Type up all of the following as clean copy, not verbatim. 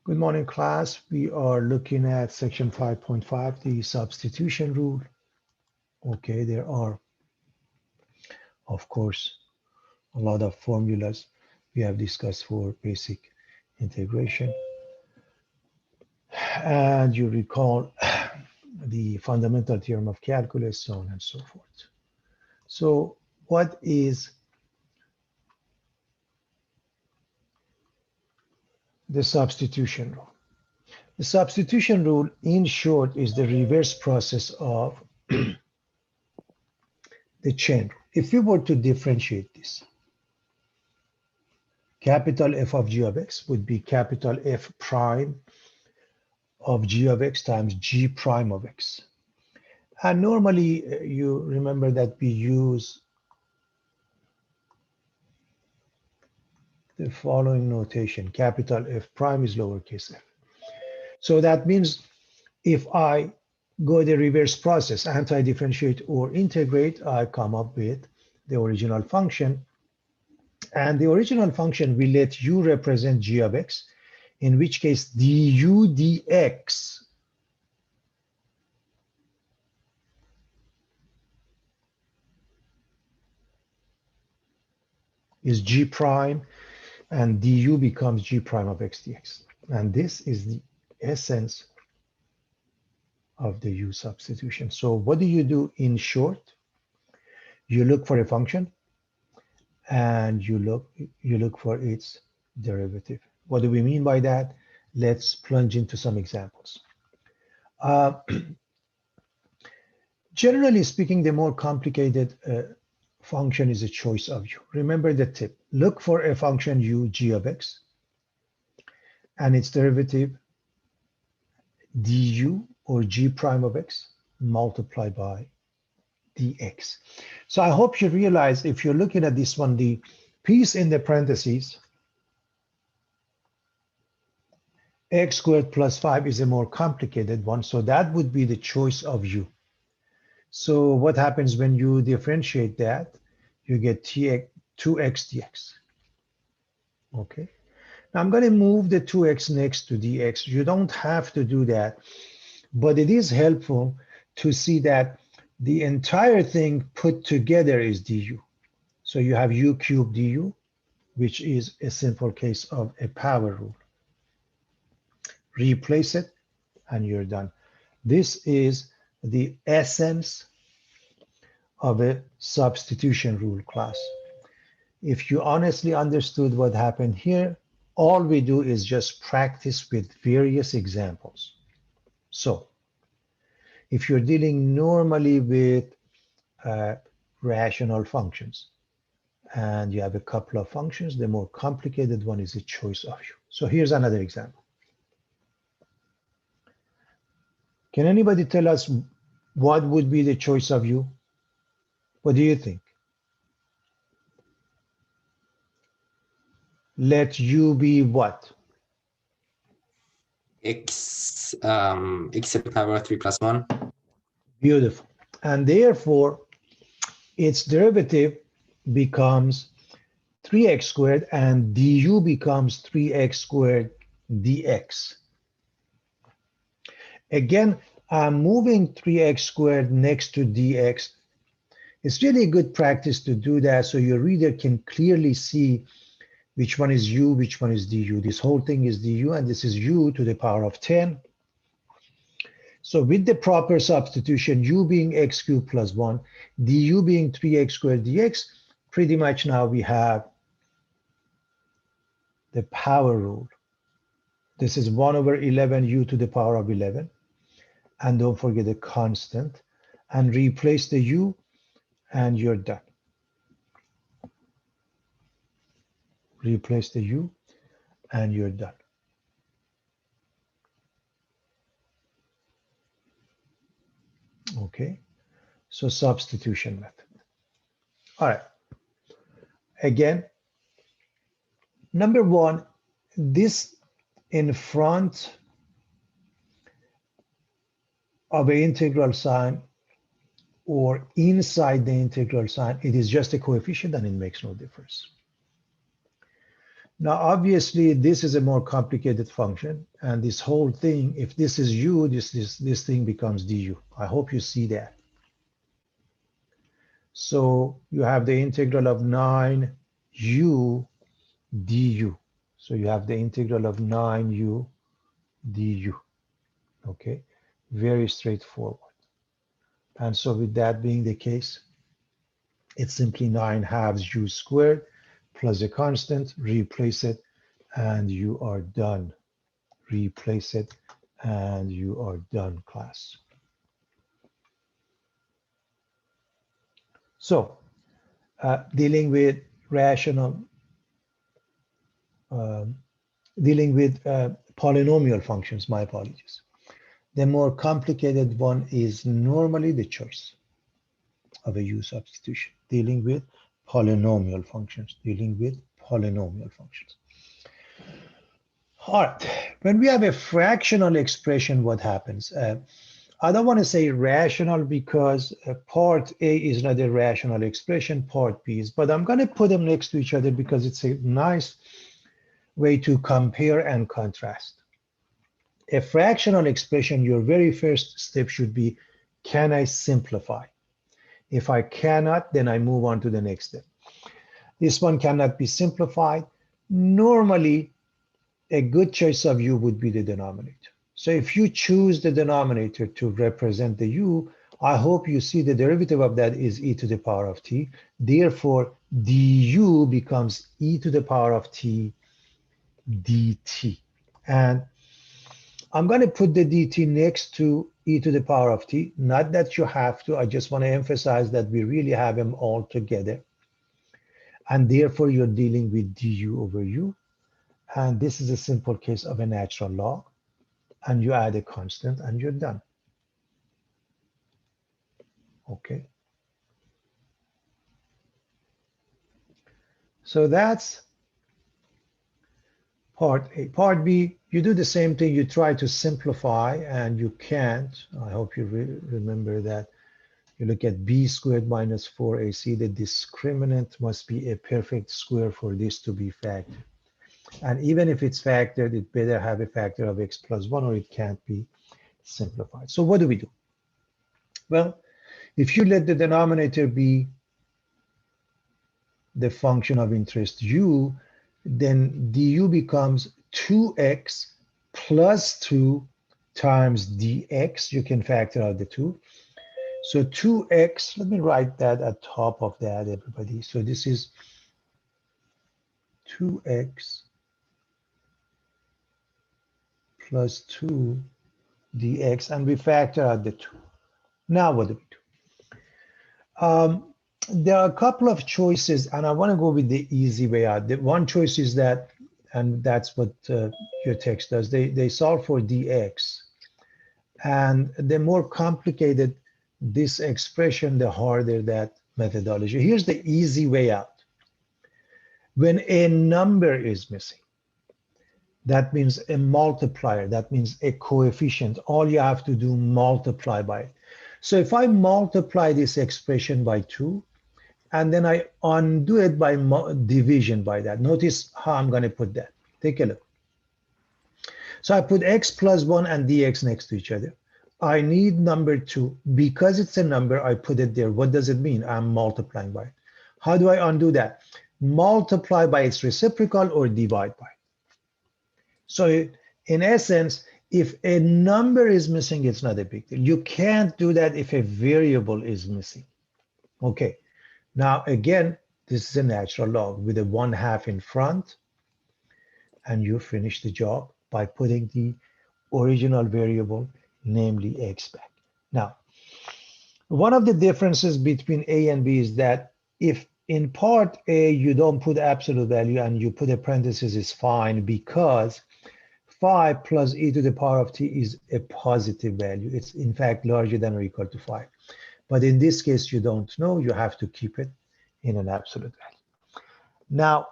Good morning, class. We are looking at section 5.5, the substitution rule. Okay, there are, of course, a lot of formulas we have discussed for basic integration. And you recall the fundamental theorem of calculus, so on and so forth. So what is the substitution rule? The substitution rule, in short, is the reverse process of the chain rule. If we were to differentiate this, capital F of g of x would be capital F prime of g of x times g prime of x. And normally, you remember that we use the following notation. Capital F prime is lowercase f. So that means if I go the reverse process, anti-differentiate or integrate, I come up with the original function. And the original function will let u represent g of x, in which case du dx is g prime, and du becomes g prime of x dx. And this is the essence of the u substitution. So what do you do in short? You look for a function and you look for its derivative. What do we mean by that? Let's plunge into some examples. Generally speaking, the more complicated function is a choice of u. Remember the tip. Look for a function u, g of x, and its derivative du or g prime of x multiplied by dx. So I hope you realize, if you're looking at this one, the piece in the parentheses, x squared plus 5 is a more complicated one, so that would be the choice of u. So what happens when you differentiate that? You get 2x dx. Okay. Now I'm going to move the 2x next to dx. You don't have to do that, but it is helpful to see that the entire thing put together is du. So you have u cubed du, which is a simple case of a power rule. Replace it, and you're done. This is the essence of a substitution rule, class. If you honestly understood what happened here, all we do is just practice with various examples. So if you're dealing normally with rational functions and you have a couple of functions, the more complicated one is a choice of u. So here's another example. Can anybody tell us what would be the choice of u? What do you think? Let u be what? X to the power 3 plus 1. Beautiful. And therefore, its derivative becomes 3x squared, and du becomes 3x squared dx. Again, I'm moving 3x squared next to dx. It's really a good practice to do that so your reader can clearly see which one is u, which one is du. This whole thing is du, and this is u to the power of 10. So with the proper substitution, u being x cubed plus 1, du being 3x squared dx, pretty much now we have the power rule. This is 1 over 11 u to the power of 11. And don't forget the constant. And replace the u, and you're done. Replace the u, and you're done. Okay, so substitution method. All right. Again, number one, this in front of an integral sign or inside the integral sign, it is just a coefficient and it makes no difference. Now, obviously, this is a more complicated function, and this whole thing, if this is u, this thing becomes du. I hope you see that. So you have the integral of 9u du. So you have the integral of 9u du. Okay, very straightforward. And so with that being the case, it's simply 9/2 u squared plus a constant, replace it, and you are done. Replace it, and you are done, class. So dealing with rational, dealing with polynomial functions, my apologies. The more complicated one is normally the choice of a u substitution, dealing with polynomial functions, All right, when we have a fractional expression, what happens? I don't want to say rational because part A is not a rational expression, part B is, but I'm going to put them next to each other because it's a nice way to compare and contrast. A fractional expression, your very first step should be, can I simplify? If I cannot, then I move on to the next step. This one cannot be simplified. Normally, a good choice of u would be the denominator. So if you choose the denominator to represent the u, I hope you see the derivative of that is e to the power of t. Therefore, du becomes e to the power of t dt. And I'm going to put the dt next to e to the power of t. Not that you have to. I just want to emphasize that we really have them all together. And therefore, you're dealing with du over u. And this is a simple case of a natural log. And you add a constant and you're done. Okay. So that's part A. Part B, you do the same thing. You try to simplify and you can't. I hope you remember that. You look at b squared minus 4ac. The discriminant must be a perfect square for this to be factored. And even if it's factored, it better have a factor of x plus 1 or it can't be simplified. So what do we do? Well, if you let the denominator be the function of interest u, then du becomes 2x plus 2 times dx. You can factor out the 2. So 2x, let me write that at top of that, everybody. So this is 2x plus 2 dx, and we factor out the 2. Now what do we do? There are a couple of choices, and I want to go with the easy way out. The one choice is that, and that's what your text does, they solve for dx. And the more complicated this expression, the harder that methodology. Here's the easy way out. When a number is missing, that means a multiplier, that means a coefficient. All you have to do, multiply by it. So if I multiply this expression by 2, and then I undo it by division by that. Notice how I'm going to put that. Take a look. So I put x plus 1 and dx next to each other. I need number 2. Because it's a number, I put it there. What does it mean? I'm multiplying by it. How do I undo that? Multiply by its reciprocal or divide by it. So in essence, if a number is missing, it's not a big deal. You can't do that if a variable is missing. Okay. Now, again, this is a natural log with a 1/2 in front, and you finish the job by putting the original variable, namely x, back. Now, one of the differences between A and B is that if in part A you don't put absolute value and you put a parenthesis, is fine, because 5 plus e to the power of t is a positive value. It's in fact larger than or equal to 5. But in this case, you don't know. You have to keep it in an absolute value. Now,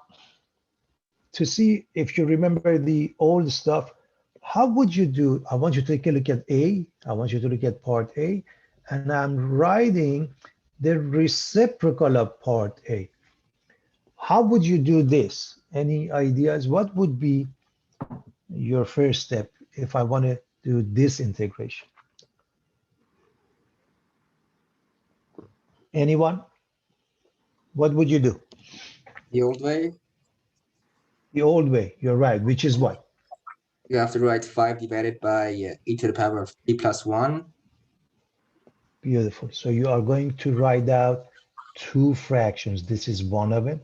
to see if you remember the old stuff, how would you do? I want you to take a look at A. I want you to look at part A. And I'm writing the reciprocal of part A. How would you do this? Any ideas? What would be your first step if I want to do this integration? Anyone? What would you do? The old way, The old way, you're right, which is what? you have to write 5 divided by e to the power of 3 plus 1. Beautiful. So you are going to write out two fractions. This is one of it.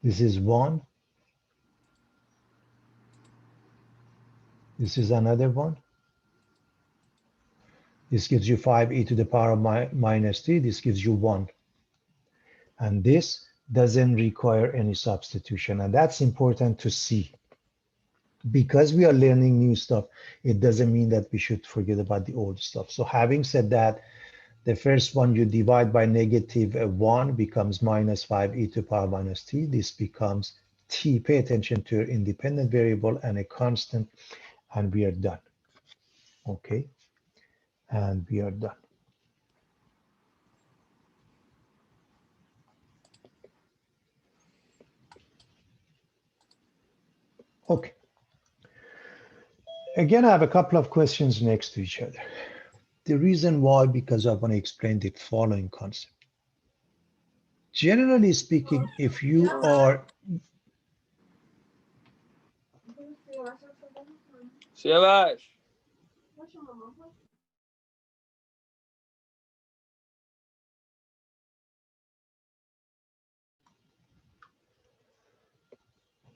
This is one. This is another one. This gives you 5e to the power of minus 3. This gives you 1. And this doesn't require any substitution. And that's important to see. Because we are learning new stuff, it doesn't mean that we should forget about the old stuff. So having said that, the first one you divide by negative 1 becomes minus 5e to the power minus t. This becomes t. Pay attention to your independent variable and a constant, and we are done. Okay, and we are done. Okay. Again, I have a couple of questions next to each other. The reason why, because I want to explain the following concept. Generally speaking, if you are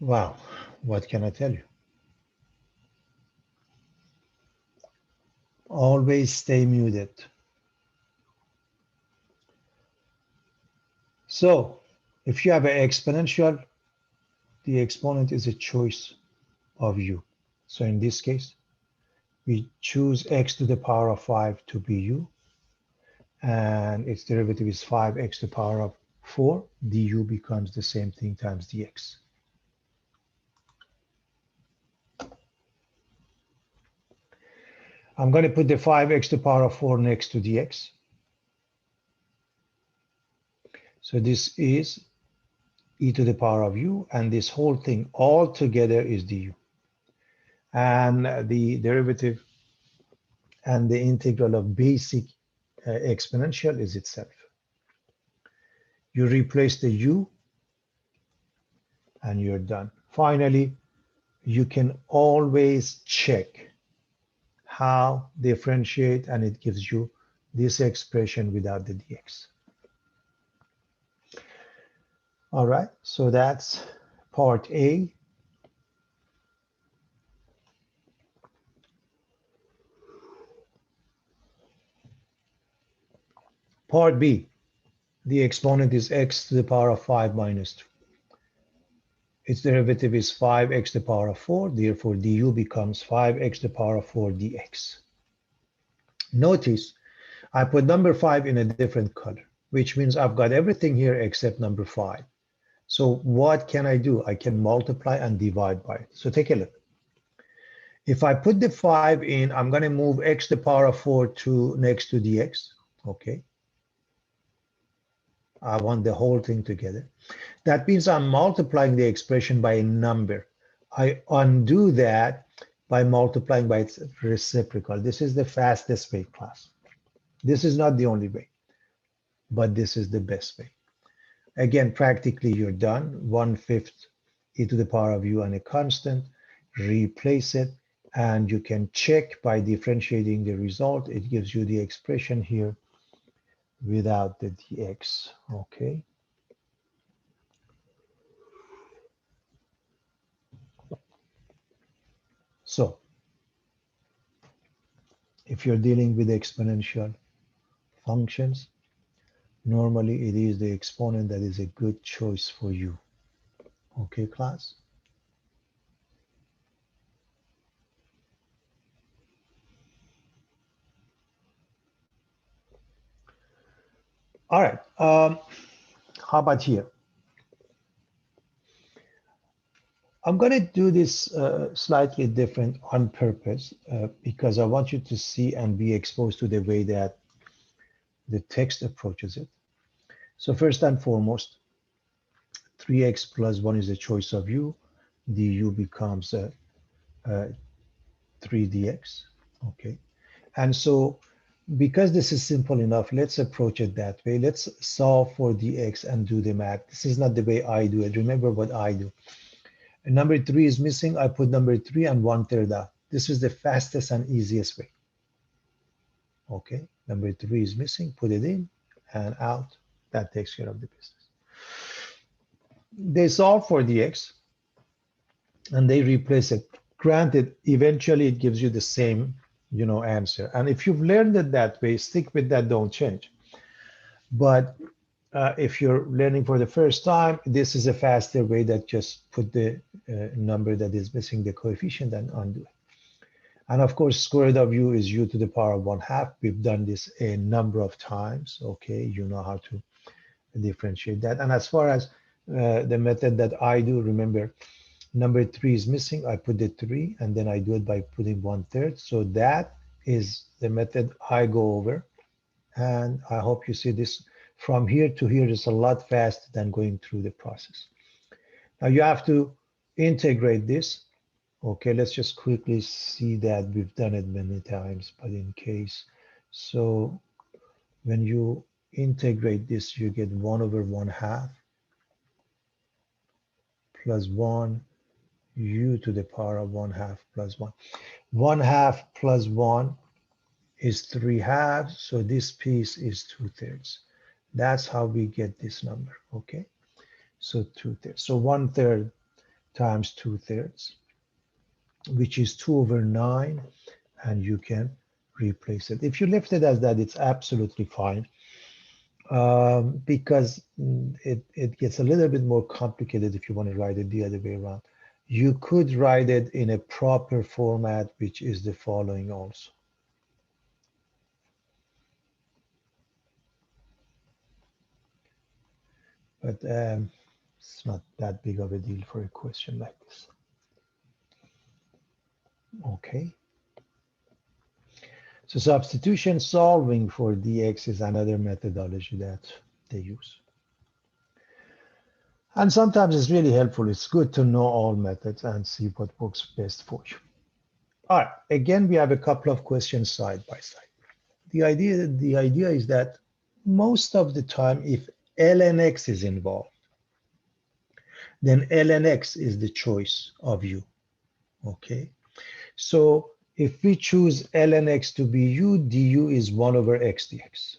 wow, what can I tell you? Always stay muted. So if you have an exponential, the exponent is a choice of u. So in this case, we choose x to the power of 5 to be u, and its derivative is 5x to the power of 4. Du becomes the same thing times dx. I'm going to put the 5x to the power of 4 next to dx. So this is e to the power of u, and this whole thing all together is du. And the derivative and the integral of basic exponential is itself. You replace the u, and you're done. Finally, you can always check how differentiate, and it gives you this expression without the dx. All right, so that's part A. Part B, the exponent is x to the power of 5 minus 2. Its derivative is 5x to the power of 4, therefore du becomes 5x to the power of 4 dx. Notice I put number 5 in a different color, which means I've got everything here except number 5. So what can I do? I can multiply and divide by it. So take a look. If I put the 5 in, I'm going to move x to the power of 4 to next to dx. Okay. I want the whole thing together. That means I'm multiplying the expression by a number. I undo that by multiplying by its reciprocal. This is the fastest way, class. This is not the only way, but this is the best way. Again, practically you're done. 1/5 e to the power of u and a constant. Replace it, and you can check by differentiating the result. It gives you the expression here without the dx. Okay. So if you're dealing with exponential functions, normally it is the exponent that is a good choice for you. Okay, class? All right. How about here? I'm going to do this slightly different on purpose because I want you to see and be exposed to the way that the text approaches it. So first and foremost, 3x plus 1 is a choice of u. Du becomes 3dx. Okay. And so because this is simple enough, let's approach it that way. Let's solve for dx and do the math. This is not the way I do it. Remember what I do. And number 3 is missing. I put number 3 and 1/3 out. This is the fastest and easiest way. Okay. Number 3 is missing. Put it in and out. That takes care of the business. They solve for dx and they replace it. Granted, eventually it gives you the same, answer. And if you've learned it that way, stick with that, don't change. But if you're learning for the first time, this is a faster way that just put the number that is missing the coefficient and undo it. And of course, square root of u is u to the power of 1/2. We've done this a number of times. Okay, you know how to differentiate that. And as far as the method that I do, remember, number 3 is missing. I put the 3 and then I do it by putting 1/3. So that is the method I go over. And I hope you see this from here to here is a lot faster than going through the process. Now you have to integrate this. Okay, let's just quickly see that we've done it many times, but in case. So when you integrate this, you get 1/1/2 plus 1 u to the power of 1/2 plus 1. 1/2 plus 1 is 3/2, so this piece is 2/3. That's how we get this number, okay? So 2/3. So 1/3 times 2/3, which is 2/9, and you can replace it. If you left it as that, it's absolutely fine, because it gets a little bit more complicated if you want to write it the other way around. You could write it in a proper format, which is the following also. But it's not that big of a deal for a question like this. Okay. So substitution solving for dx is another methodology that they use. And sometimes it's really helpful. It's good to know all methods and see what works best for you. All right. Again, we have a couple of questions side by side. The idea is that most of the time, if ln x is involved, then ln x is the choice of u. Okay. So if we choose ln x to be u, du is 1/x dx.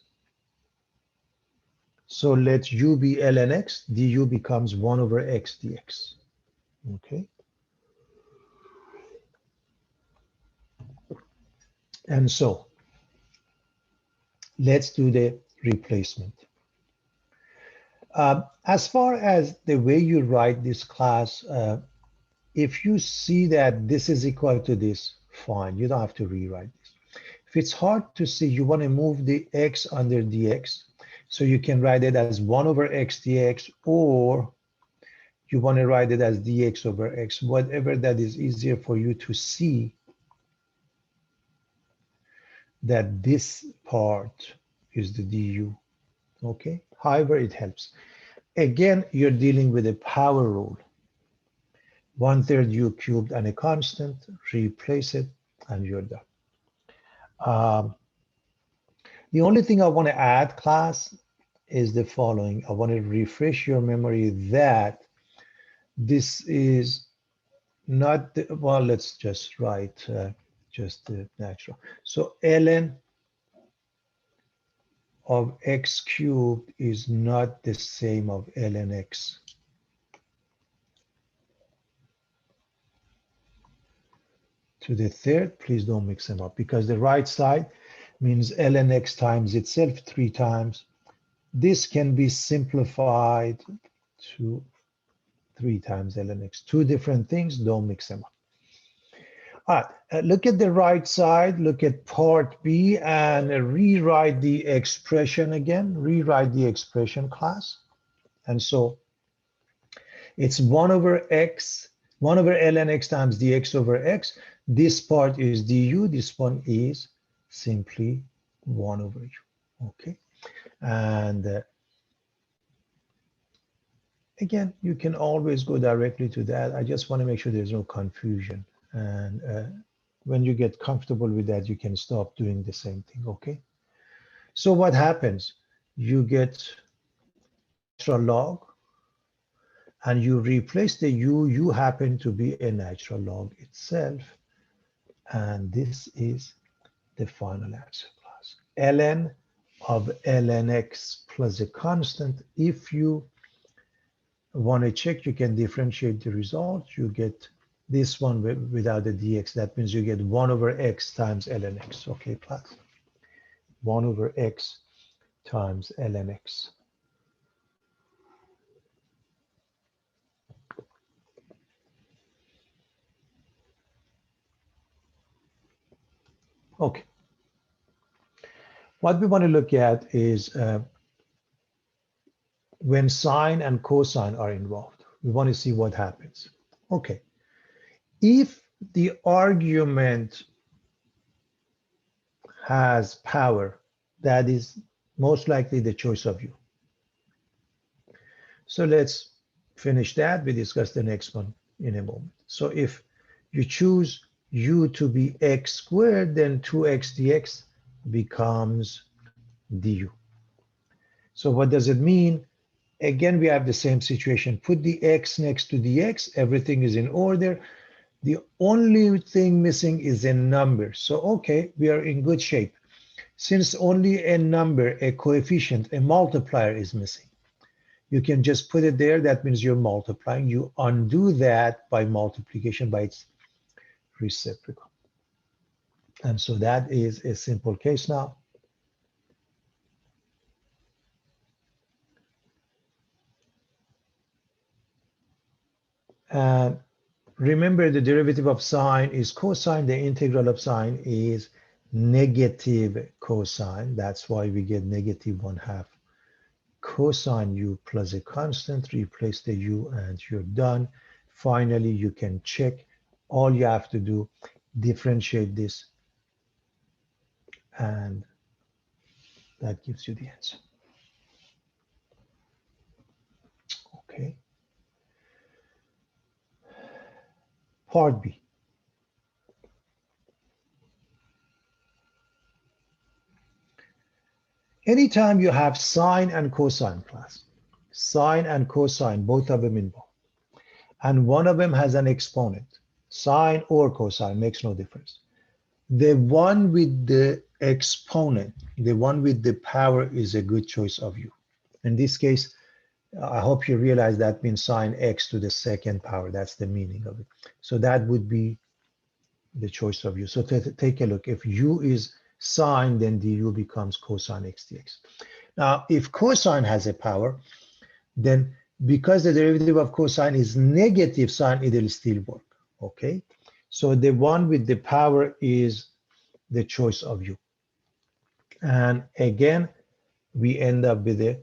So let u be ln x, du becomes 1/x dx. Okay. And so let's do the replacement. As far as the way you write this class, if you see that this is equal to this, fine, you don't have to rewrite this. If it's hard to see, you want to move the x under dx, so you can write it as 1/x dx, or you want to write it as dx/x, whatever that is easier for you to see that this part is the du, okay? However, it helps. Again, you're dealing with a power rule. 1/3 u cubed and a constant, replace it, and you're done. The only thing I want to add, class, is the following. I want to refresh your memory that this is not, well, let's just write just the natural. So ln of x cubed is not the same of ln x. To the third, please don't mix them up, because the right side means ln x times itself 3 times. This can be simplified to 3 times ln x. Two different things, don't mix them up. All right, look at the right side, look at part B, and rewrite the expression again. Rewrite the expression, class. And so it's 1/x, 1/ln x times dx/x. This part is du, this one is simply 1/u, okay? And Again, you can always go directly to that. I just want to make sure there's no confusion. And when you get comfortable with that, you can stop doing the same thing, okay? So what happens? You get natural log, and you replace the u happen to be a natural log itself, and this is the final answer class. ln of ln x plus a constant. If you want to check, you can differentiate the result. You get this one without the dx. That means you get 1 over x times ln x. Okay, class? 1 over x times ln x. Okay. What we want to look at is when sine and cosine are involved. We want to see what happens. Okay. If the argument has power, that is most likely the choice of u. So let's finish that. We discuss the next one in a moment. So if you choose u to be x squared, then 2x dx becomes du. So what does it mean? Again, we have the same situation. Put the x next to the x, everything is in order. The only thing missing is a number. So, okay, we are in good shape. Since only a number, a coefficient, a multiplier is missing, you can just put it there. That means you're multiplying. You undo that by multiplication by its reciprocal. And so that is a simple case now. And remember, the derivative of sine is cosine. The integral of sine is negative cosine. That's why we get negative 1/2 cosine u plus a constant. Replace the u and you're done. Finally, you can check. All you have to do, differentiate this, and that gives you the answer. Okay. Part B. Anytime you have sine and cosine class, sine and cosine, both of them involved, and one of them has an exponent, sine or cosine, makes no difference. The one with the exponent, the one with the power, is a good choice of u. In this case, I hope you realize that means sine x to the second power. That's the meaning of it. So that would be the choice of u. So take a look. If u is sine, then du becomes cosine x dx. Now, if cosine has a power, then because the derivative of cosine is negative sine, it will still work. Okay? So the one with the power is the choice of u. And again, we end up with a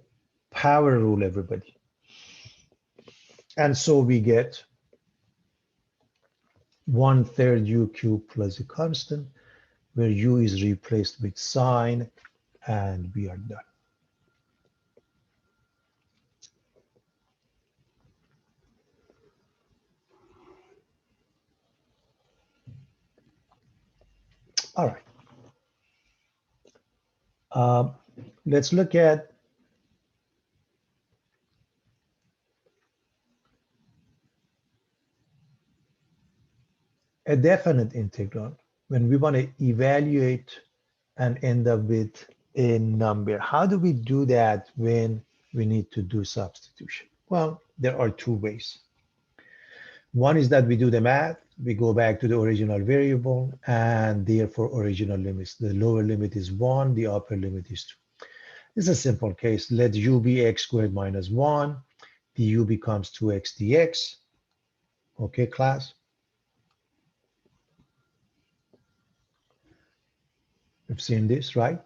power rule, everybody. And so we get 1/3 u cubed plus a constant, where u is replaced with sine, and we are done. All right. Let's look at a definite integral when we want to evaluate and end up with a number. How do we do that when we need to do substitution? Well, there are two ways. One is that we do the math, we go back to the original variable, and therefore original limits. The lower limit is 1, the upper limit is 2. This is a simple case. Let u be x squared minus 1, du becomes 2x dx. Okay, class? We've seen this, right?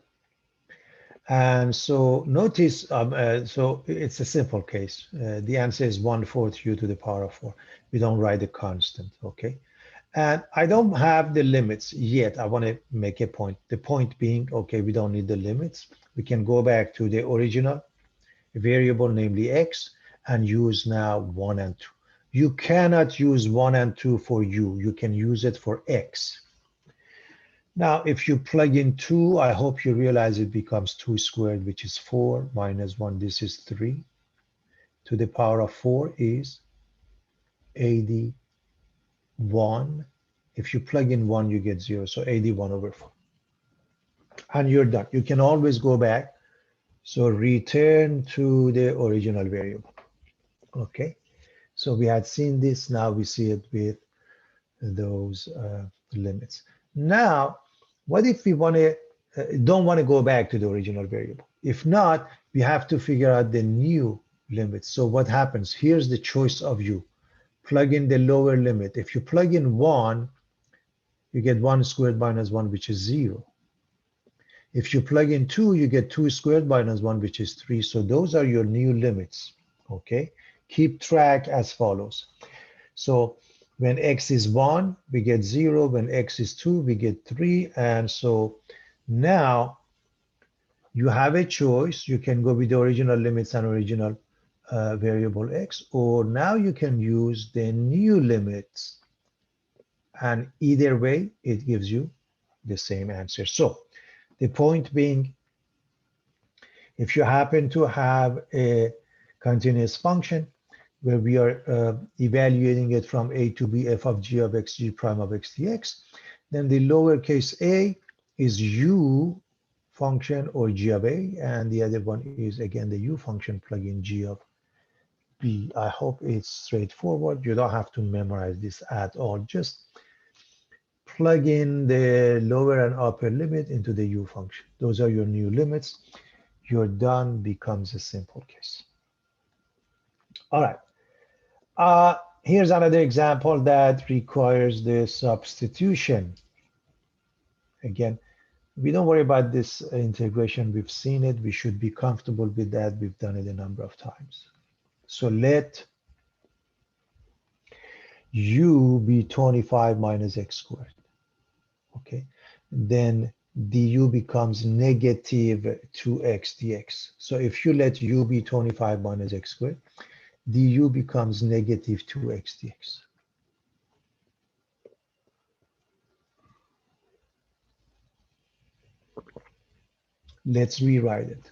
And so notice, so it's a simple case. The answer is 1/4 u to the power of 4. We don't write a constant, okay? And I don't have the limits yet. I want to make a point. The point being, okay, we don't need the limits. We can go back to the original variable, namely x, and use now 1 and 2. You cannot use 1 and 2 for u. You can use it for x. Now, if you plug in 2, I hope you realize it becomes 2 squared, which is 4, minus 1, this is 3. To the power of 4 is 81. If you plug in 1, you get 0, so 81 over 4. And you're done. You can always go back. So return to the original variable. Okay, so we had seen this, now we see it with those limits. Now, what if we don't want to go back to the original variable? If not, we have to figure out the new limits. So what happens? Here's the choice of u. Plug in the lower limit. If you plug in 1, you get 1 squared minus 1, which is 0. If you plug in 2, you get 2 squared minus 1, which is 3. So those are your new limits. Okay, keep track as follows. So when x is 1, we get 0. When x is 2, we get 3. And so now you have a choice. You can go with the original limits and original variable x, or now you can use the new limits. And either way, it gives you the same answer. So the point being, if you happen to have a continuous function where we are evaluating it from a to b, f of g of x, g prime of x dx, then the lowercase a is u function or g of a, and the other one is again the u function, plug in g of b. I hope it's straightforward. You don't have to memorize this at all. Just plug in the lower and upper limit into the u function. Those are your new limits. Your done becomes a simple case. All right. Here's another example that requires the substitution. Again, we don't worry about this integration. We've seen it. We should be comfortable with that. We've done it a number of times. So let u be 25 minus x squared. Okay, then du becomes negative 2x dx. So if you let u be 25 minus x squared, du becomes negative 2x dx. Let's rewrite it.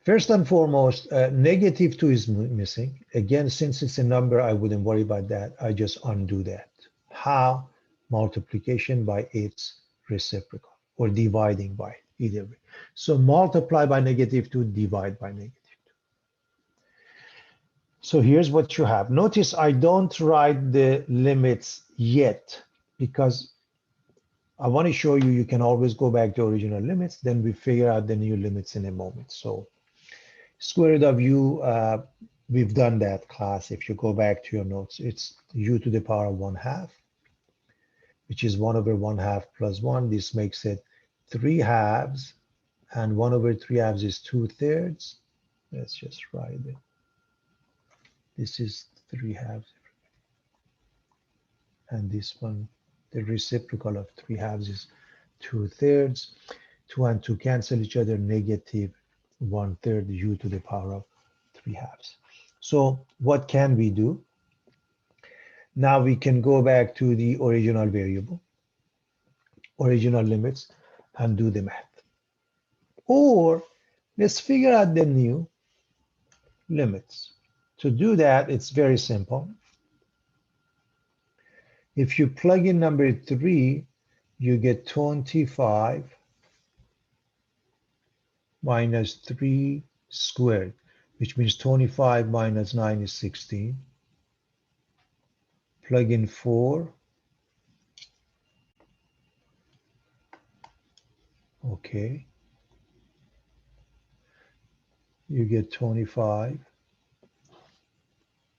First and foremost, negative 2 is missing. Again, since it's a number, I wouldn't worry about that. I just undo that. How? Multiplication by its reciprocal, or dividing by, either way. So multiply by negative 2, divide by negative 2. So here's what you have. Notice I don't write the limits yet, because I want to show you, you can always go back to original limits, then we figure out the new limits in a moment. So square root of u, we've done that class. If you go back to your notes, it's u to the power of 1/2, which is 1 over 1/2 plus 1. This makes it 3/2, and 1 over 3/2 is 2/3. Let's just write it. This is 3/2, and this one, the reciprocal of 3/2 is 2/3. 2 and 2 cancel each other, negative 1/3 u to the power of 3/2. So what can we do? Now we can go back to the original variable, original limits, and do the math. Or let's figure out the new limits. To do that, it's very simple. If you plug in number 3, you get 25 minus 3 squared, which means 25 minus 9 is 16. Plug in 4. Okay. You get 25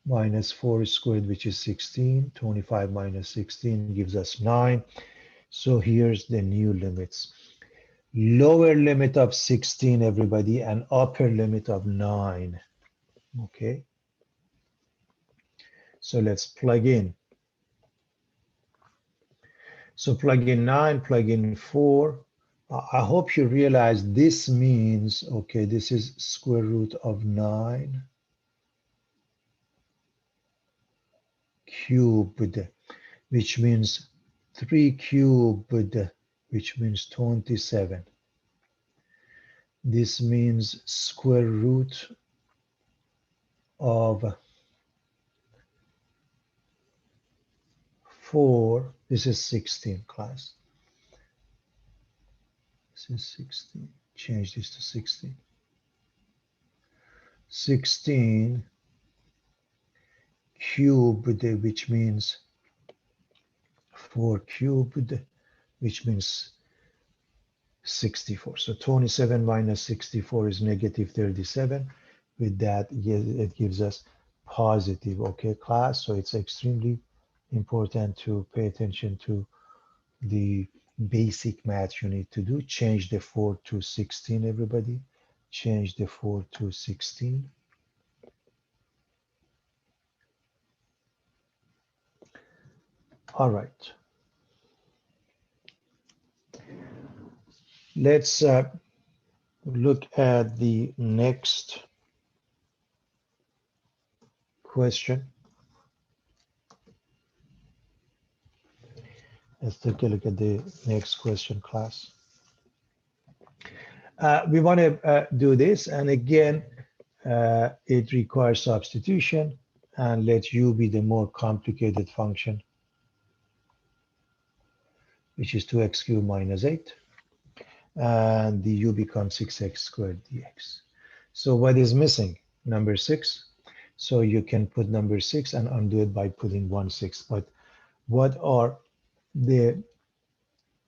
minus 4 squared, which is 16. 25 minus 16 gives us 9. So here's the new limits. Lower limit of 16, everybody, and upper limit of 9. Okay. So let's plug in. So plug in 9, plug in 4. I hope you realize this means, okay, this is square root of 9 cubed, which means 3 cubed, which means 27. This means square root of 4. This is 16, class. This is 16. Change this to 16. 16 cubed, which means 4 cubed, which means 64. So 27 minus 64 is negative 37. With that, it gives us positive, okay, class. So it's extremely important to pay attention to the basic math you need to do. Change the 4 to 16, everybody. Change the 4 to 16. All right. Let's look at the next question. Let's take a look at the next question, class. We want to do this, and again, it requires substitution, and let u be the more complicated function, which is 2x cubed minus 8, and the u becomes 6x squared dx. So what is missing? Number 6. So you can put number 6 and undo it by putting 1/6. But what are the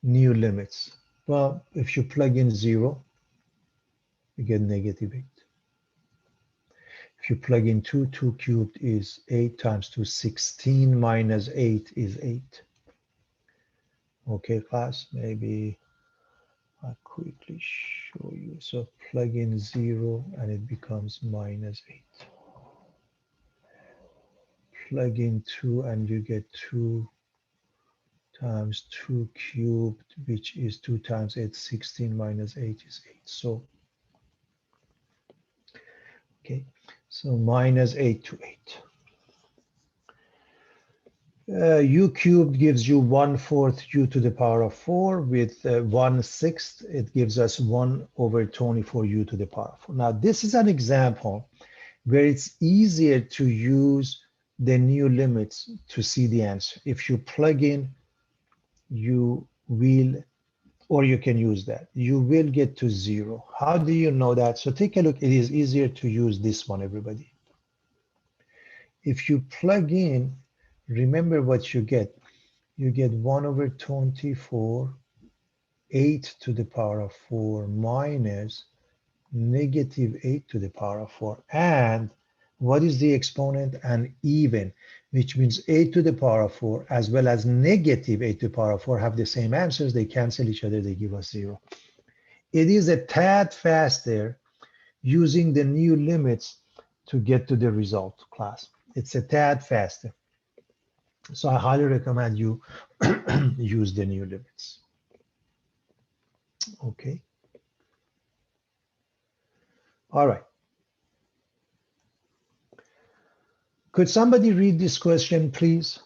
new limits? Well, if you plug in 0, you get negative 8. If you plug in 2, 2 cubed is 8 times 2, 16 minus 8 is 8. Okay, class, maybe I'll quickly show you. So plug in 0 and it becomes minus 8. Plug in 2 and you get 2 times 2 cubed, which is 2 times 8, 16 minus 8 is 8. So, okay, so minus 8 to 8. U cubed gives you 1/4 u to the power of 4. With 1/6, it gives us 1 over 24 u to the power of 4. Now, this is an example where it's easier to use the new limits to see the answer. If you plug in, you will, or you can use that, you will get to 0. How do you know that? So take a look. It is easier to use this one, everybody. If you plug in, remember what you get. You get 1 over 24, 8 to the power of 4 minus negative 8 to the power of 4. And what is the exponent? An even, which means 8 to the power of 4 as well as negative 8 to the power of 4 have the same answers. They cancel each other. They give us 0. It is a tad faster using the new limits to get to the result, class. It's a tad faster. So I highly recommend you use the new limits. Okay. All right. Could somebody read this question, please?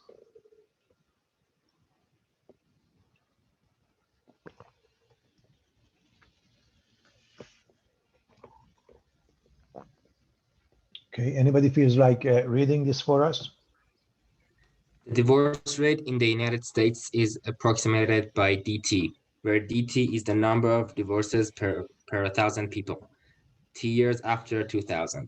Okay, anybody feels like reading this for us? The divorce rate in the United States is approximated by DT, where DT is the number of divorces per 1,000 people, 2 years after 2000.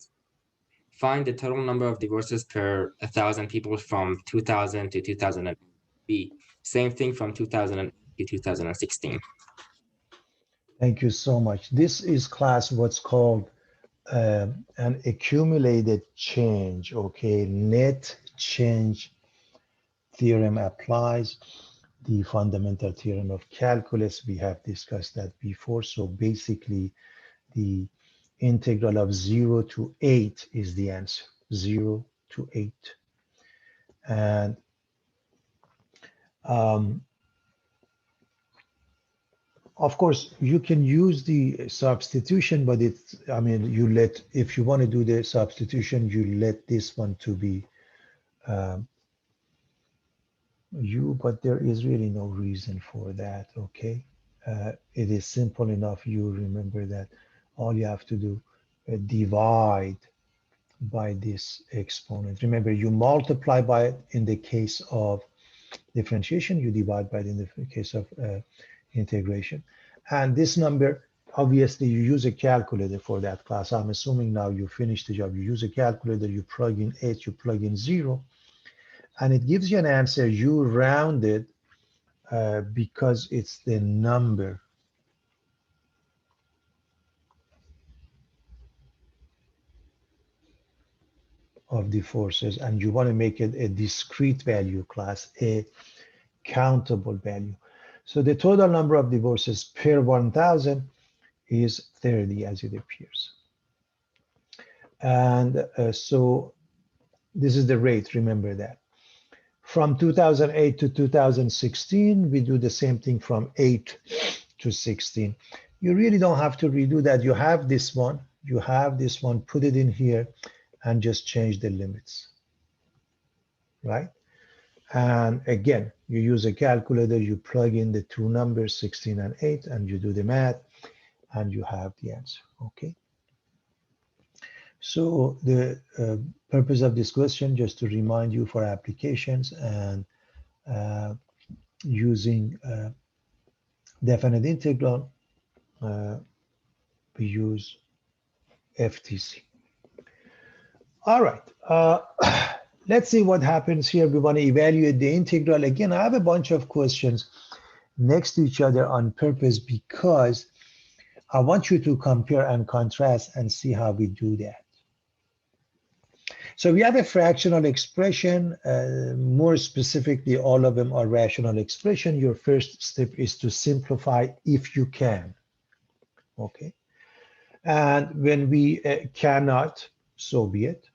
Find the total number of divorces per 1,000 people from 2000 to 2000. B. Same thing from 2000 to 2016. Thank you so much. This is, class, what's called an accumulated change, okay? Net change theorem applies. The fundamental theorem of calculus, we have discussed that before. So basically, the integral of 0 to 8 is the answer, 0 to 8. And Of course, you can use the substitution, but it's, I mean, you let, if you want to do the substitution, you let this one to be um, u, but there is really no reason for that, okay? It is simple enough. You remember that all you have to do, divide by this exponent. Remember, you multiply by it in the case of differentiation, you divide by it in the case of integration. And this number, obviously, you use a calculator for that class. I'm assuming now you finish the job. You use a calculator, you plug in 8, you plug in 0, and it gives you an answer. You round it because it's the number of the forces, and you want to make it a discrete value class, a countable value. So the total number of divorces per 1,000 is 30, as it appears. And so this is the rate, remember that. From 2008 to 2016, we do the same thing from 8 to 16. You really don't have to redo that. You have this one, put it in here, and just change the limits, right? And again, you use a calculator, you plug in the two numbers, 16 and 8, and you do the math, and you have the answer, okay? So the purpose of this question, just to remind you for applications and using definite integral, we use FTC. All right, let's see what happens here. We want to evaluate the integral. Again, I have a bunch of questions next to each other on purpose because I want you to compare and contrast and see how we do that. So we have a fractional expression. More specifically, all of them are rational expression. Your first step is to simplify if you can. Okay. And when we cannot, so be it.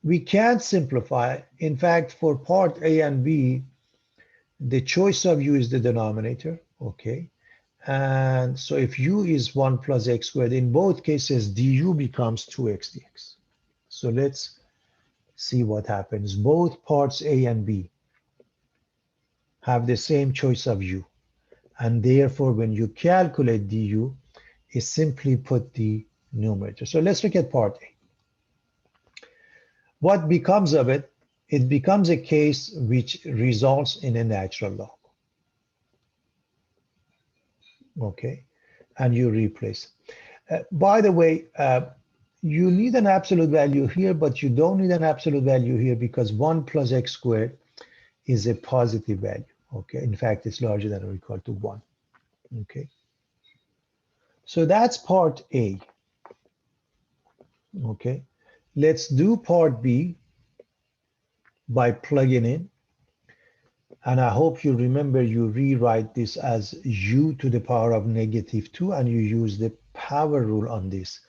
We can't simplify. In fact, for part A and B, the choice of u is the denominator. Okay. And so if u is 1 plus x squared, in both cases, du becomes 2x dx. So let's see what happens. Both parts A and B have the same choice of u. And therefore, when you calculate du, you simply put the numerator. So let's look at part A. What becomes of it? It becomes a case which results in a natural log. Okay, and you replace. By the way, you need an absolute value here, but you don't need an absolute value here because 1 plus x squared is a positive value. Okay, in fact, it's larger than or equal to 1. Okay, so that's part A. Okay, let's do part B by plugging in. And I hope you remember you rewrite this as u to the power of -2, and you use the power rule on this.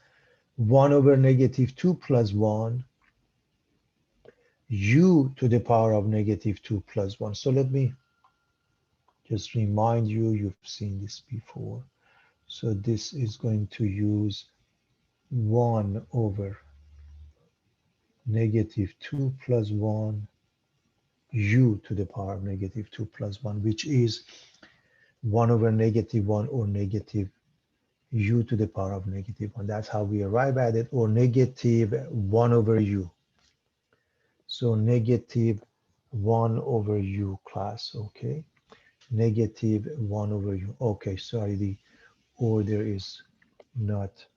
1 over -2 plus 1, u to the power of -2 plus 1. So let me just remind you, you've seen this before. So this is going to use 1 over -2 plus 1, u to the power of -2 plus 1, which is 1 over -1 or negative u to the power of -1. That's how we arrive at it, or -1 over u. So -1 over u class, okay? -1 over u. Okay, sorry, the order is not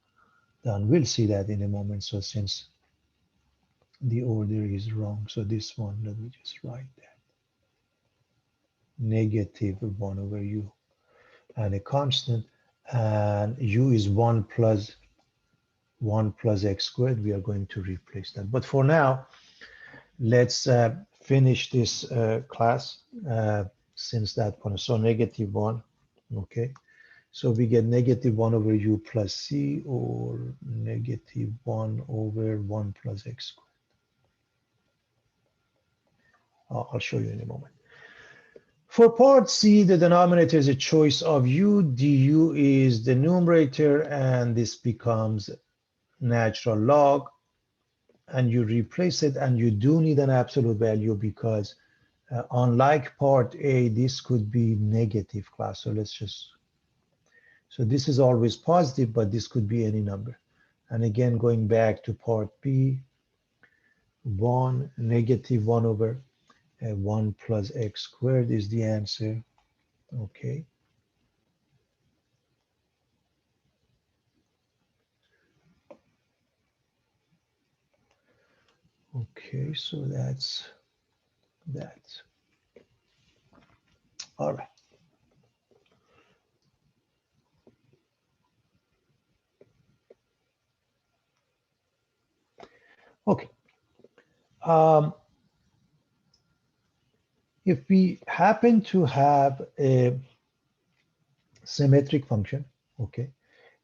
done. We'll see that in a moment. So since the order is wrong, so this one, let me just write that. -1 over u, and a constant, and u is 1 plus x squared. We are going to replace that. But for now, let's finish this class since that one. So -1, okay? So we get -1 over u plus c, or -1 over 1 plus x squared. I'll show you in a moment. For part C, the denominator is a choice of u. du is the numerator, and this becomes natural log. And you replace it, and you do need an absolute value because unlike part A, this could be negative class. So so this is always positive, but this could be any number. And again, going back to part B, 1, negative 1 over 1 plus x squared is the answer. Okay. Okay, so that's that. All right. Okay. If we happen to have a symmetric function, okay,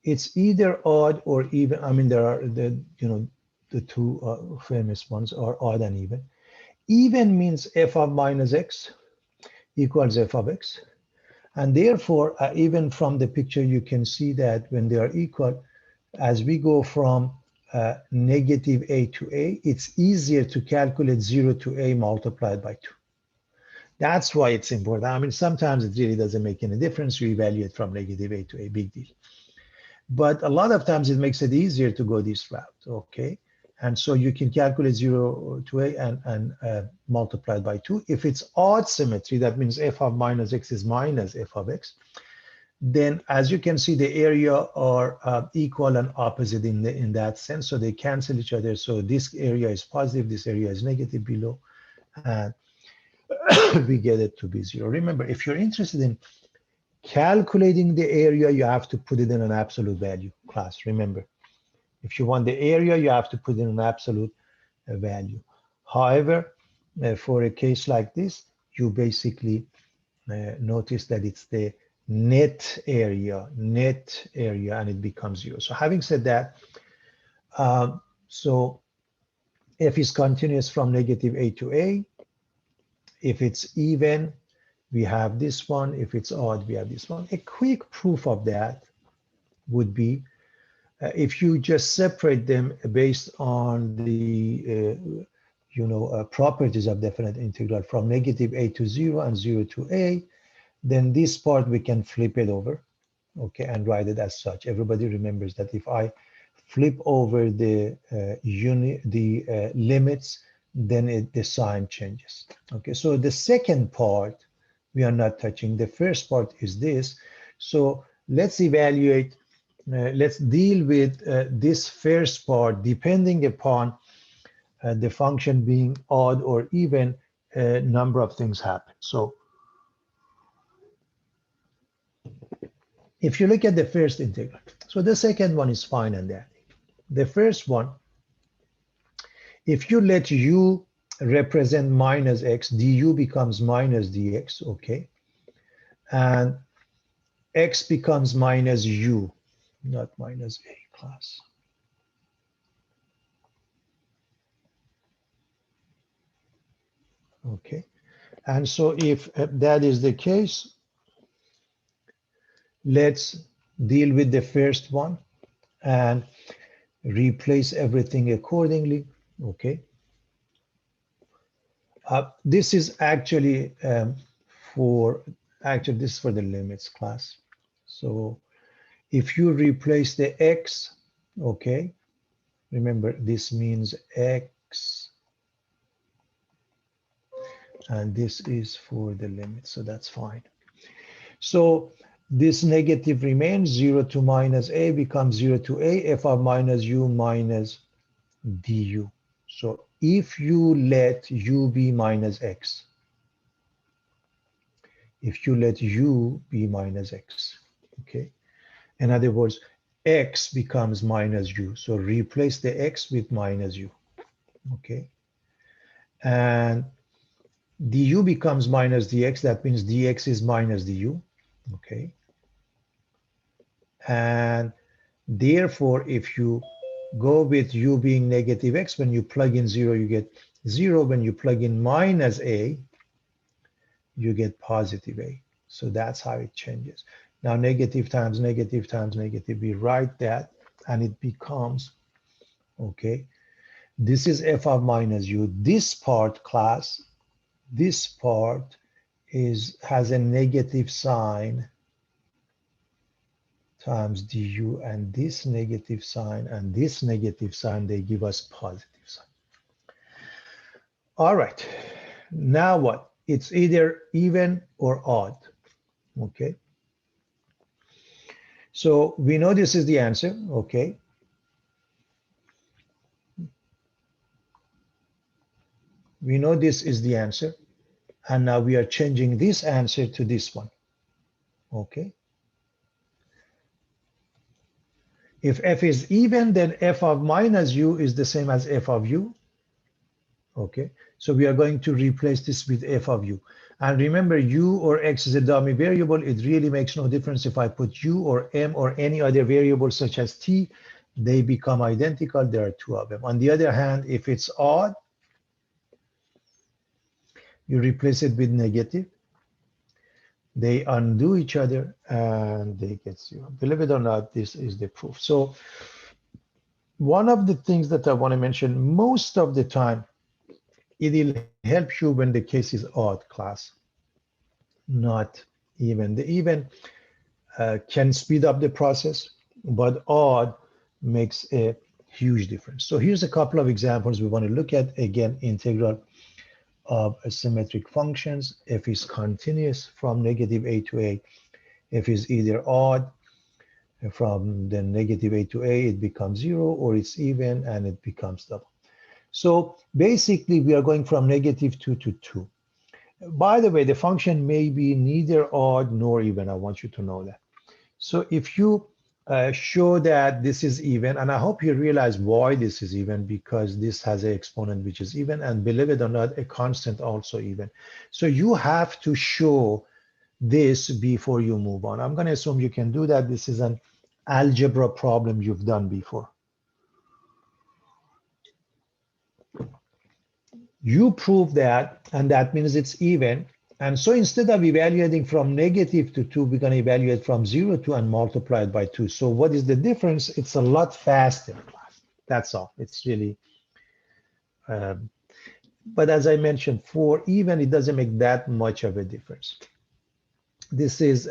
it's either odd or even. I mean, there are the two famous ones are odd and even. Even means f of minus x equals f of x. And therefore, even from the picture, you can see that when they are equal, as we go from negative a to a, it's easier to calculate 0 to a multiplied by 2. That's why it's important. I mean, sometimes it really doesn't make any difference. You evaluate from negative a to a, big deal. But a lot of times it makes it easier to go this route, okay? And so you can calculate 0 to a and multiply it by 2. If it's odd symmetry, that means f of minus x is minus f of x. Then, as you can see, the area are equal and opposite in that sense. So they cancel each other. So this area is positive, this area is negative below. And we get it to be 0. Remember, if you're interested in calculating the area, you have to put it in an absolute value class. Remember, if you want the area, you have to put in an absolute value. However, for a case like this, you basically notice that it's the net area, and it becomes 0. So having said that, so f is continuous from negative a to a. If it's even, we have this one. If it's odd, we have this one. A quick proof of that would be if you just separate them based on the properties of definite integral from negative a to 0 and 0 to a, then this part we can flip it over, okay, and write it as such. Everybody remembers that if I flip over the limits, then the sign changes. Okay, so the second part we are not touching. The first part is this. So let's evaluate. Let's deal with this first part. Depending upon the function being odd or even, a number of things happen. So if you look at the first integral, so the second one is fine and that. The first one, if you let u represent minus x, du becomes minus dx, okay? And x becomes minus u, not minus a class. Okay, and so if that is the case, let's deal with the first one and replace everything accordingly. Okay. This is actually this is for the limits class. So if you replace the x, okay, remember this means x, and this is for the limit, so that's fine. So this negative remains. 0 to minus a becomes 0 to a, f of minus u minus du. So if you let u be minus x, if you let u be minus x, okay? In other words, x becomes minus u. So replace the x with minus u, okay? And du becomes minus dx. That means dx is minus du, okay? And therefore, if you go with u being negative x, when you plug in 0, you get 0. When you plug in minus a, you get positive a. So that's how it changes. Now negative times negative times negative, we write that and it becomes, okay, this is f of minus u. This part, class, this part has a negative sign times du, and this negative sign and this negative sign, they give us positive sign. All right, now what? It's either even or odd, okay? So we know this is the answer, okay? We know this is the answer, and now we are changing this answer to this one, okay? If f is even, then f of minus u is the same as f of u, okay? So we are going to replace this with f of u. And remember, u or x is a dummy variable. It really makes no difference if I put u or m or any other variable such as t, they become identical. There are two of them. On the other hand, if it's odd, you replace it with negative. They undo each other and they get 0. Believe it or not, this is the proof. So one of the things that I want to mention, most of the time, it'll help you when the case is odd, class, not even. The even can speed up the process, but odd makes a huge difference. So here's a couple of examples we want to look at. Again, integral of symmetric functions. F is continuous from negative a to a. F is either odd, from the negative a to a, it becomes 0, or it's even and it becomes double. So basically, we are going from negative 2 to 2. By the way, the function may be neither odd nor even. I want you to know that. So if you show that this is even, and I hope you realize why this is even, because this has an exponent which is even, and believe it or not, a constant also even. So you have to show this before you move on. I'm going to assume you can do that. This is an algebra problem you've done before. You prove that, and that means it's even. And so instead of evaluating from negative to 2, we're going to evaluate from 0 to and multiply it by 2. So what is the difference? It's a lot faster. That's all. It's really, but as I mentioned, for even, it doesn't make that much of a difference. This is,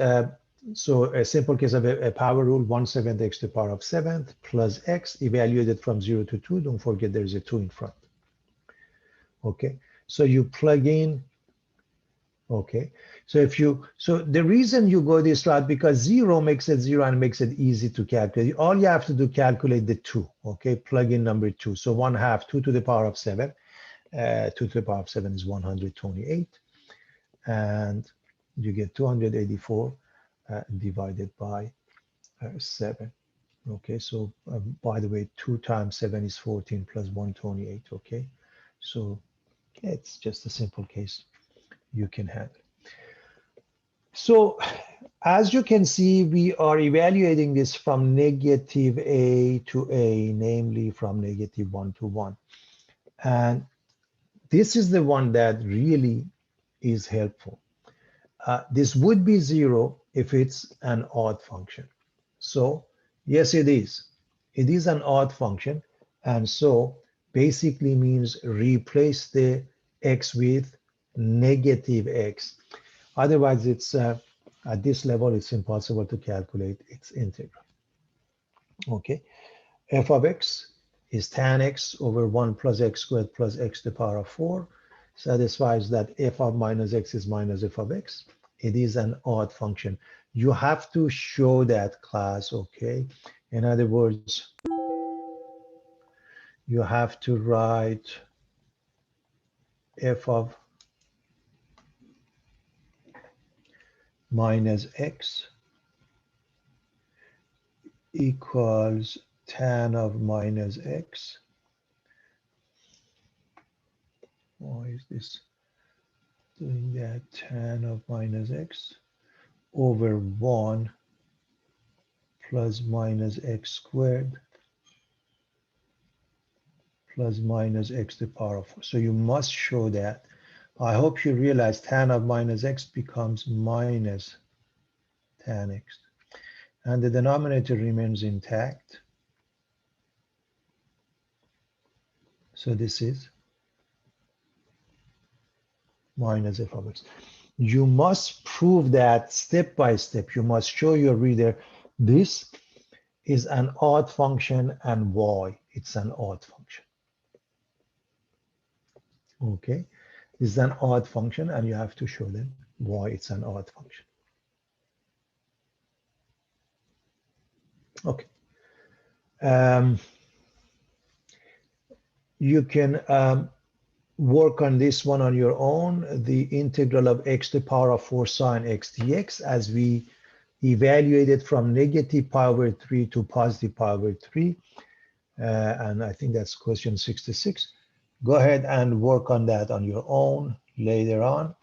so a simple case of a power rule, 1/7 x to the power of 7th plus x, evaluated from 0 to 2. Don't forget there's a 2 in front. Okay, so you plug in. Okay, so the reason you go this route, because 0 makes it 0 and makes it easy to calculate. All you have to do, calculate the 2, okay, plug in number 2. So 1/2, 2 to the power of 7, 2 to the power of 7 is 128, and you get 284 divided by 7. Okay, so by the way, 2 times 7 is 14 plus 128, okay? So it's just a simple case you can handle. So as you can see, we are evaluating this from negative a to a, namely from negative 1 to 1. And this is the one that really is helpful. This would be 0 if it's an odd function. So yes, it is. It is an odd function. And so basically means replace the x with negative x. Otherwise, it's at this level, it's impossible to calculate its integral. Okay, f of x is tan x over 1 plus x squared plus x to the power of 4. Satisfies that f of minus x is minus f of x. It is an odd function. You have to show that, class, okay? In other words, you have to write f of minus x equals tan of minus x. Why is this doing that? Tan of minus x over 1 plus minus x squared plus minus x to the power of 4. So you must show that. I hope you realize tan of minus x becomes minus tan x. And the denominator remains intact. So this is minus f of x. You must prove that step by step. You must show your reader this is an odd function and why it's an odd function. Okay, this is an odd function and you have to show them why it's an odd function. Okay. You can work on this one on your own, the integral of x to the power of 4 sine x dx, as we evaluated from negative pi over 3 to positive pi over 3. And I think that's question 66. Go ahead and work on that on your own later on.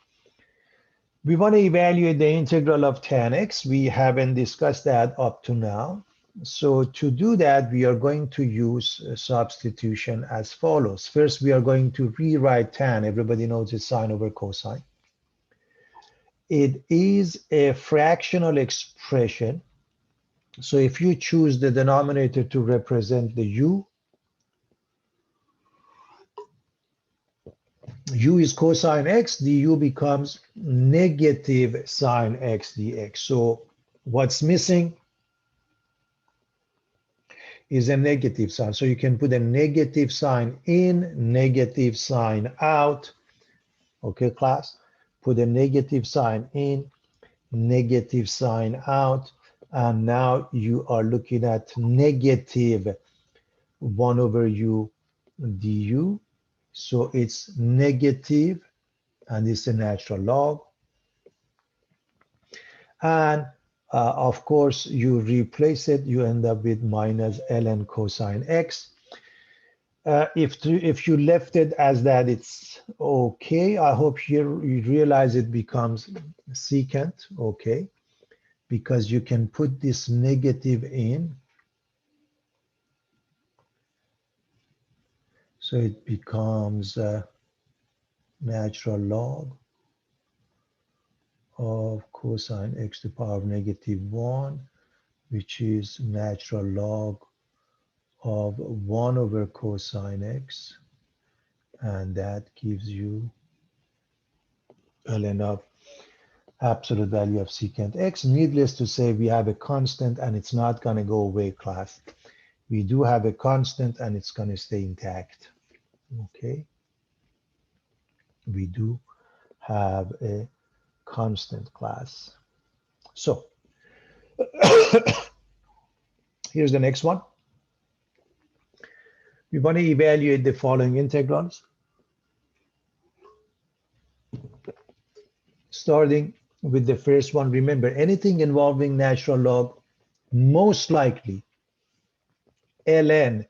We want to evaluate the integral of tan x. We haven't discussed that up to now. So to do that, we are going to use substitution as follows. First, we are going to rewrite tan. Everybody knows it's sine over cosine. It is a fractional expression. So if you choose the denominator to represent the u is cosine x, the u becomes negative sine x dx. So what's missing is a negative sign. So you can put a negative sign in, negative sign out. Okay, class? Put a negative sign in, negative sign out. And now you are looking at negative 1 over u du. So it's negative, and it's a natural log. And of course, you replace it, you end up with minus ln cosine x. If you left it as that, it's okay. I hope you realize it becomes secant, okay, because you can put this negative in. So it becomes natural log of cosine x to the power of -1, which is natural log of 1 over cosine x, and that gives you ln of absolute value of secant x. Needless to say, we have a constant and it's not going to go away, class. We do have a constant and it's going to stay intact. Okay, we do have a constant, class. So here's the next one. We want to evaluate the following integrals. Starting with the first one, remember, anything involving natural log, most likely ln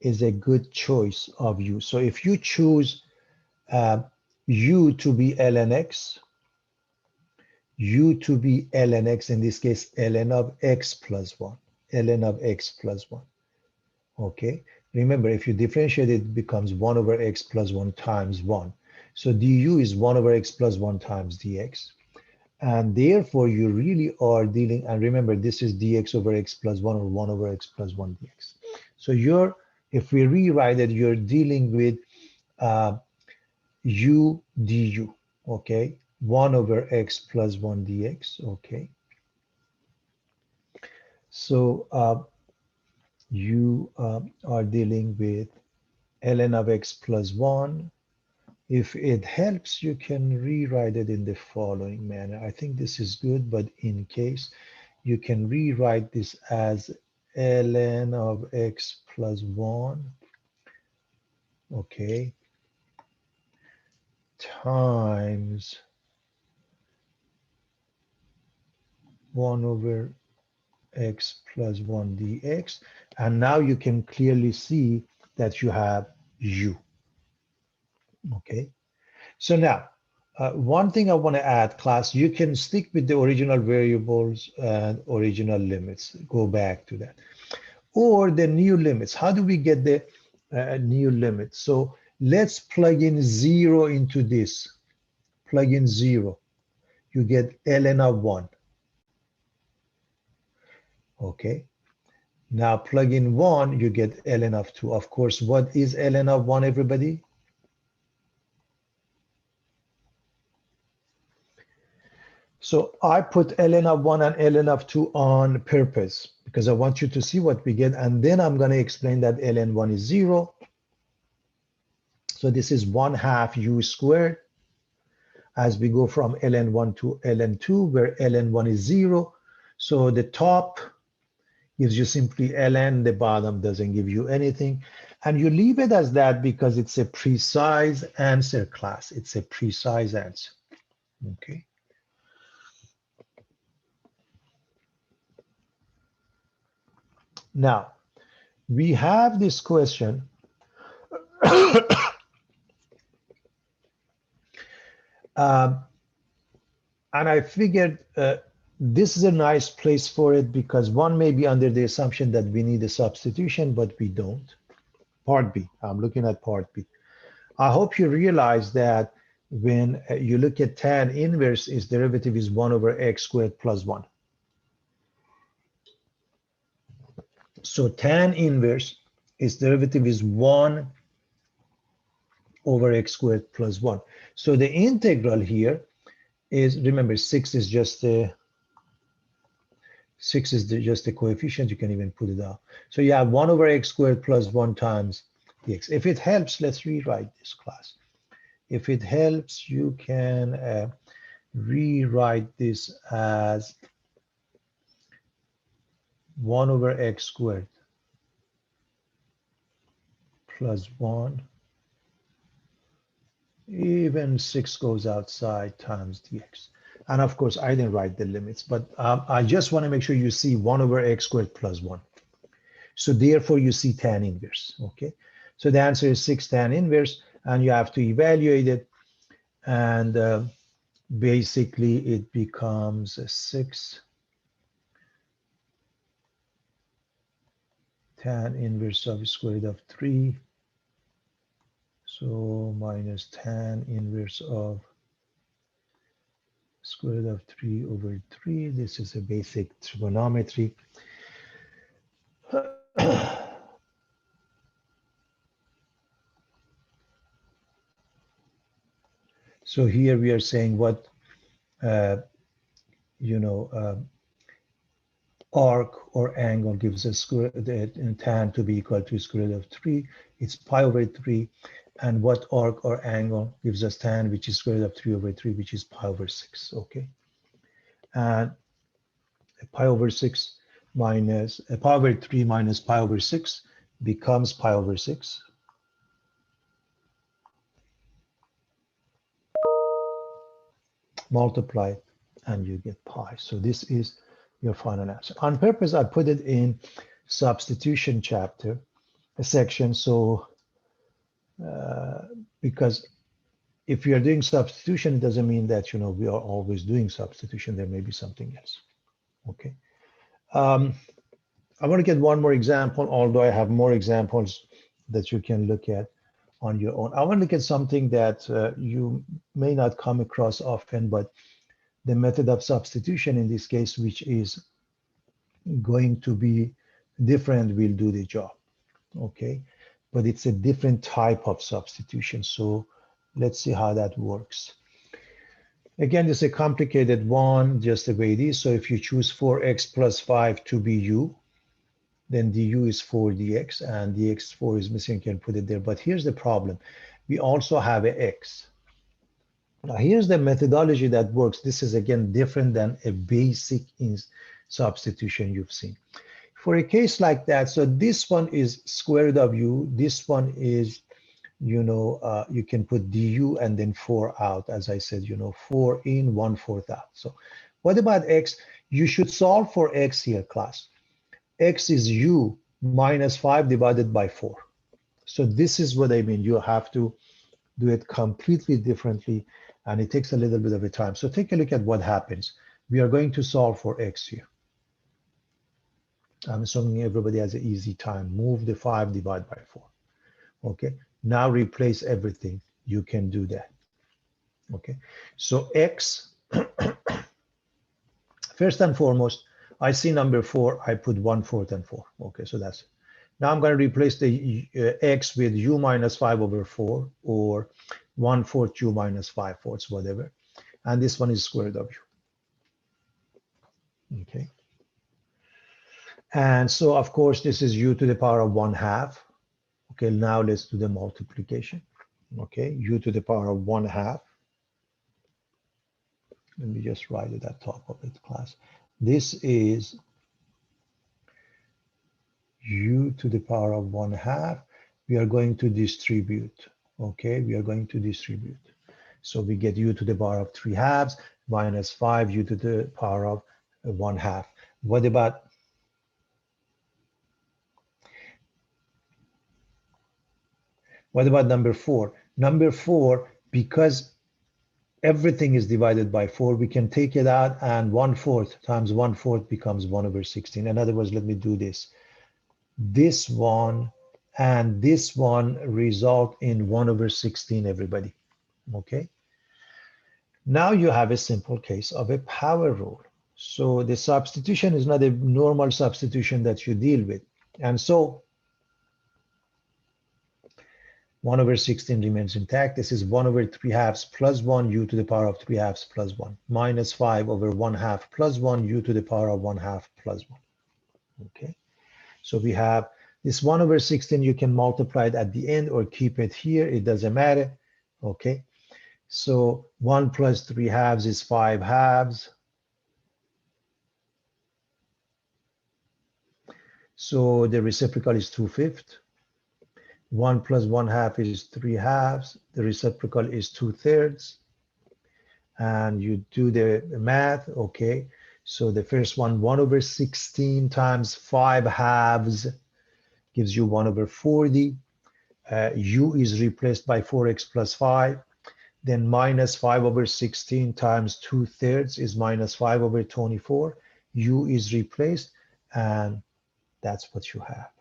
is a good choice of u. So if you choose u to be ln x, u to be ln x, in this case, ln of x plus 1, ln of x plus 1. Okay, remember, if you differentiate it, it becomes 1 over x plus 1 times 1. So du is 1 over x plus 1 times dx. And therefore, you really are dealing, and remember, this is dx over x plus 1 or 1 over x plus 1 dx. So if we rewrite it, you're dealing with u du, okay? 1 over x plus 1 dx, okay? So you are dealing with ln of x plus 1. If it helps, you can rewrite it in the following manner. I think this is good, but in case, you can rewrite this as ln of x plus 1, okay, times 1 over x plus 1 dx. And now you can clearly see that you have u. Okay, so now one thing I want to add, class, you can stick with the original variables and original limits, go back to that, or the new limits. How do we get the new limits? So let's plug in 0 into this. plug in 0, you get ln of 1. Okay. Now plug in 1, you get ln of 2. Of course, what is ln of 1, everybody? So I put ln of 1 and ln of 2 on purpose because I want you to see what we get. And then I'm going to explain that ln 1 is 0. So this is 1/2 u squared as we go from ln 1 to ln 2, where ln 1 is 0. So the top gives you simply ln, the bottom doesn't give you anything. And you leave it as that because it's a precise answer, class. It's a precise answer. Okay. Now, we have this question. And I figured this is a nice place for it because one may be under the assumption that we need a substitution, but we don't. Part B, I'm looking at part B. I hope you realize that when you look at tan inverse, its derivative is 1 over x squared plus 1. So tan inverse, its derivative is 1 over x squared plus 1. So the integral here is, remember, 6 is just a coefficient. You can even put it out. So you have 1 over x squared plus 1 times dx. If it helps, let's rewrite this, class. If it helps, you can rewrite this as 1 over x squared plus 1. Even 6 goes outside times dx. And of course, I didn't write the limits, but I just want to make sure you see 1 over x squared plus 1. So therefore, you see tan inverse, okay? So the answer is 6 tan inverse, and you have to evaluate it. And basically, it becomes 6 tan inverse of square root of 3. So minus tan inverse of square root of 3 over 3. This is a basic trigonometry. So here we are saying what, arc or angle gives us tan to be equal to square root of 3. It's pi over 3. And what arc or angle gives us tan, which is square root of 3 over 3, which is pi over 6, okay? And pi over 6 minus, pi over 3 minus pi over 6 becomes pi over 6. Multiply it, and you get pi. So this is your final answer. On purpose, I put it in substitution chapter, a section, so because if you are doing substitution, it doesn't mean that, we are always doing substitution. There may be something else, okay? I want to get one more example, although I have more examples that you can look at on your own. I want to look at something that you may not come across often, but the method of substitution in this case, which is going to be different, will do the job, okay? But it's a different type of substitution. So let's see how that works. Again, it's a complicated one, just the way it is. So if you choose 4x plus 5 to be u, then du is 4 dx, and dx 4 is missing, you can put it there. But here's the problem. We also have a x. Now here's the methodology that works. This is again different than a basic substitution you've seen. For a case like that, so this one is square root of u, this one is, you can put du and then 4 out, as I said, 4 in, 1/4 out. So what about x? You should solve for x here, class. X is u minus 5 divided by 4. So this is what I mean. You have to do it completely differently, and it takes a little bit of a time. So take a look at what happens. We are going to solve for x here. I'm assuming everybody has an easy time. Move the 5, divide by 4. Okay, now replace everything. You can do that. Okay, so x, first and foremost, I see number 4, I put 1/4 and 4. Okay, so that's it. Now I'm going to replace the x with u minus 5 over 4, or 1/4 u minus 5/4, whatever. And this one is square root of u. Okay. And so, of course, this is u to the power of 1/2. Okay, now let's do the multiplication. Okay, u to the power of 1/2. Let me just write it at top of it, class. This is u to the power of 1/2. We are going to distribute. Okay, we are going to distribute. So we get u to the power of 3/2 minus 5 u to the power of 1/2. What about number 4? Number 4, because everything is divided by 4, we can take it out, and 1/4 times 1/4 becomes 1/16. In other words, let me do this. This one and this one result in 1/16, everybody. Okay. Now you have a simple case of a power rule. So the substitution is not a normal substitution that you deal with. And so 1/16 remains intact. This is 1/3/2 plus 1 u to the power of 3/2 plus 1 minus 5 over 1/2 plus 1 u to the power of 1/2 plus 1. Okay. So we have this 1/16, you can multiply it at the end or keep it here. It doesn't matter. Okay. So 1 plus 3/2 is 5/2. So the reciprocal is 2/5. 1 plus 1/2 is 3/2. The reciprocal is 2/3. And you do the math. Okay. So the first one, 1/16 times 5/2 gives you 1/40. U is replaced by 4x plus 5. Then minus 5/16 times 2/3 is minus 5/24. U is replaced, and that's what you have.